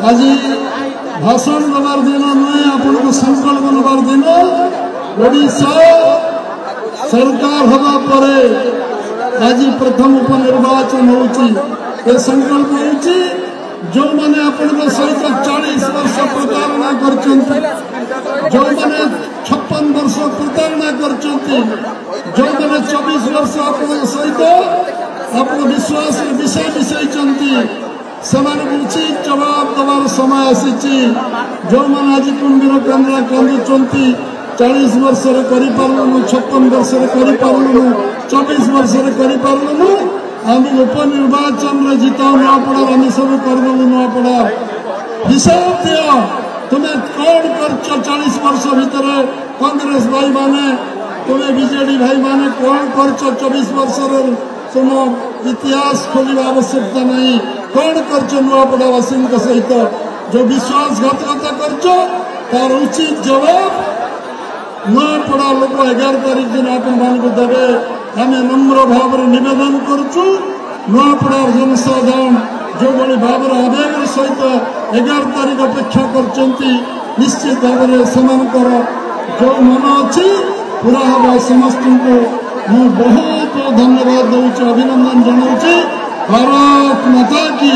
आज भाषण देवार दिन नुहे आपण को संकल्प नबार दिन ओडिशा सरकार हवा परे आज प्रथम उपनिर्वाचन हो संकल्प हो जो मैंने आपण सहित 40 वर्ष प्रतारणा कर जो मैंने 56 वर्ष प्रतारणा कर जो मैंने 24 वर्ष आपण सहित आप विश्वास विषय मिसाई उचित जवाब देवार समय आसी जो मैंने आज कुंडीर कंदरा कांदुंट 40 वर्ष कर 56 वर्ष कर 24 वर्ष कर आम उपनिर्वाचन में जिताऊ नुआपड़ा आम सब करदेलु नुआपड़ा हिसाब दियो तुम्हें कौन कर 40 वर्ष भितर कांग्रेस भाई माने तुम्हें बीजेडी भाई माने कौन कर 24 वर्ष तुम इतिहास खोलने आवश्यकता नहीं कौन कर नुआपड़ावासी सहित जो विश्वासघातकता कर तार उचित जवाब नुआपड़ा लोक 11 तारीख दिन आपण देवे आम नम्र भाव नवेदन करुचु नुआपड़ार जनसाधारण जो भाई भाव आवेग सहित 11 तारीख अपेक्षा कर निश्चित भाव में जो मन अच्छी पूरा हम समस्त को मु बहुत धन्यवाद दूँ अभिनंदन जनाऊँ भारत माता की।